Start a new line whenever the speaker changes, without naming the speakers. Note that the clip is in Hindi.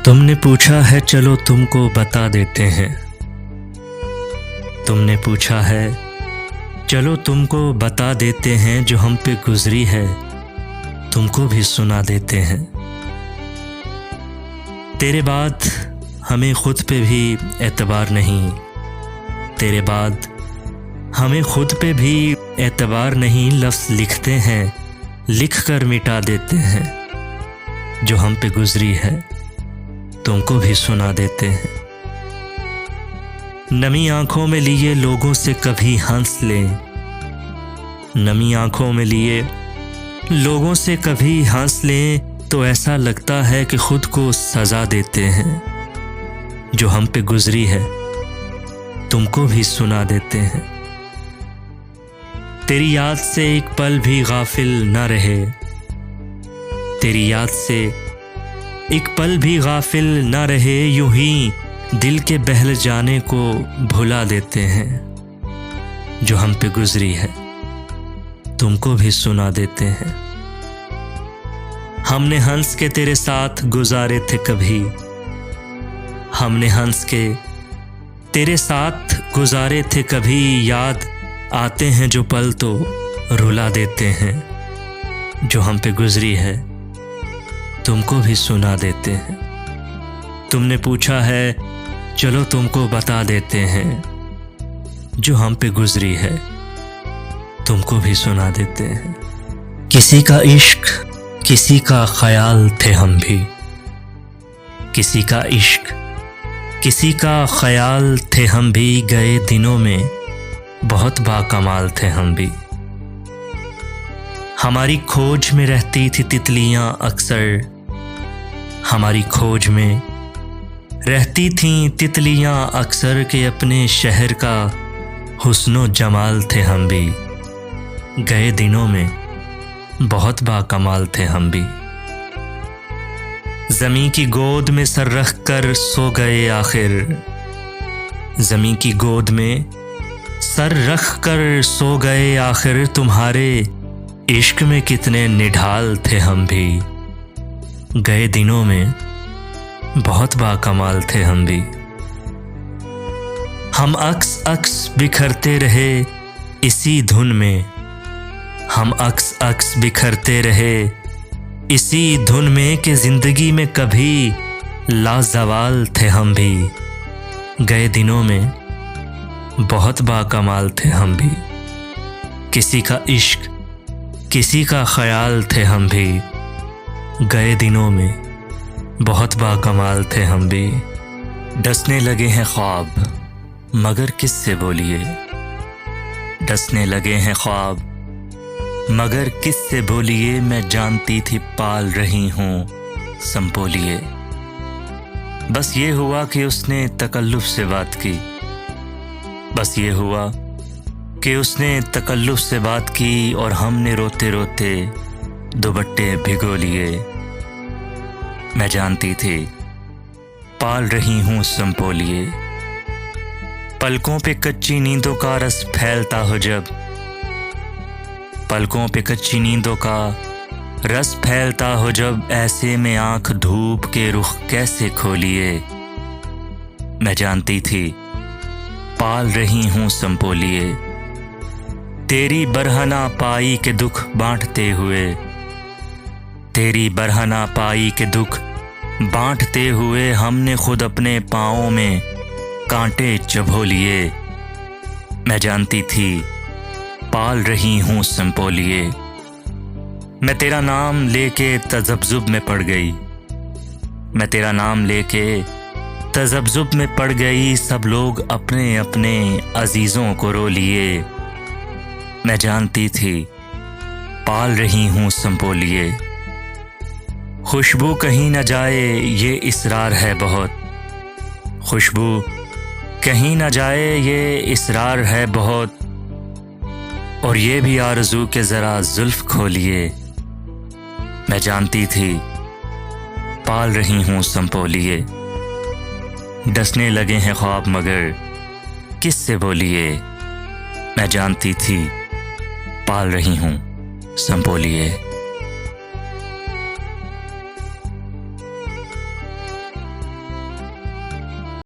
तुमने पूछा है चलो तुमको बता देते हैं। तुमने पूछा है चलो तुमको बता देते हैं, जो हम पे गुजरी है तुमको भी सुना देते हैं। तेरे बाद हमें खुद पे भी एतबार नहीं, तेरे बाद हमें खुद पे भी एतबार नहीं। लफ्ज़ लिखते हैं लिख कर मिटा देते हैं, जो हम पे गुजरी है तुमको भी सुना देते हैं। नमी आंखों में लिए लोगों से कभी हंस लें, नमी आंखों में लिए लोगों से कभी हंस लें, तो ऐसा लगता है कि खुद को सजा देते हैं। जो हम पे गुजरी है तुमको भी सुना देते हैं। तेरी याद से एक पल भी गाफिल न रहे, तेरी याद से एक पल भी गाफिल न रहे, यूं ही दिल के बहल जाने को भुला देते हैं। जो हम पे गुजरी है तुमको भी सुना देते हैं। हमने हंस के तेरे साथ गुजारे थे कभी, हमने हंस के तेरे साथ गुजारे थे कभी, याद आते हैं जो पल तो रुला देते हैं। जो हम पे गुजरी है तुमको भी सुना देते हैं। तुमने पूछा है चलो तुमको बता देते हैं, जो हम पे गुजरी है तुमको भी सुना देते हैं। किसी का इश्क किसी का ख्याल थे हम भी, किसी का इश्क किसी का ख्याल थे हम भी, गए दिनों में बहुत बाकमाल थे हम भी। हमारी खोज में रहती थी तितलियां अक्सर, हमारी खोज में रहती थीं तितलियां अक्सर, के अपने शहर का हुस्नो जमाल थे हम भी। गए दिनों में बहुत बाकमाल थे हम भी। ज़मीं की गोद में सर रख कर सो गए आखिर, ज़मीं की गोद में सर रख कर सो गए आखिर, तुम्हारे इश्क में कितने निढाल थे हम भी। गए दिनों में बहुत बाकमाल थे हम भी। हम अक्स अक्स बिखरते रहे इसी धुन में, हम अक्स अक्स बिखरते रहे इसी धुन में, कि जिंदगी में कभी लाजवाल थे हम भी। गए दिनों में बहुत बाकमाल थे हम भी। किसी का इश्क किसी का ख्याल थे हम भी, गए दिनों में बहुत बाकमाल थे हम भी। डसने लगे हैं ख्वाब मगर किससे बोलिए, डसने लगे हैं ख्वाब मगर किससे बोलिए, मैं जानती थी पाल रही हूँ संपोलिए। बस ये हुआ कि उसने तकल्लुफ से बात की, बस ये हुआ कि उसने तकल्लुफ से बात की, और हमने रोते रोते दुपट्टे भिगो लिए। मैं जानती थी पाल रही हूँ संपोलिए। पलकों पे कच्ची नींदों का रस फैलता हो जब, पलकों पे कच्ची नींदों का रस फैलता हो जब, ऐसे में आंख धूप के रुख कैसे खोलिए। मैं जानती थी पाल रही हूँ संपोलिए। तेरी बरहना पाई के दुख बांटते हुए, तेरी बरहना पाई के दुख बांटते हुए, हमने खुद अपने पाँवों में कांटे चबो लिए। मैं जानती थी पाल रही हूँ संपोलिए। मैं तेरा नाम लेके तज़ब्ज़ुब में पड़ गई, मैं तेरा नाम लेके तज़ब्ज़ुब में पड़ गई, सब लोग अपने अपने अजीज़ों को रो लिए। मैं जानती थी पाल रही हूँ संपोलिए। खुशबू कहीं न जाए ये इसरार है बहुत, खुशबू कहीं न जाए ये इसरार है बहुत, और ये भी आरज़ू के ज़रा जुल्फ़ खोलिए। मैं जानती थी पाल रही हूँ संपोलिए। डसने लगे हैं ख्वाब मगर किससे बोलिए, मैं जानती थी पाल रही हूँ संपोलिए।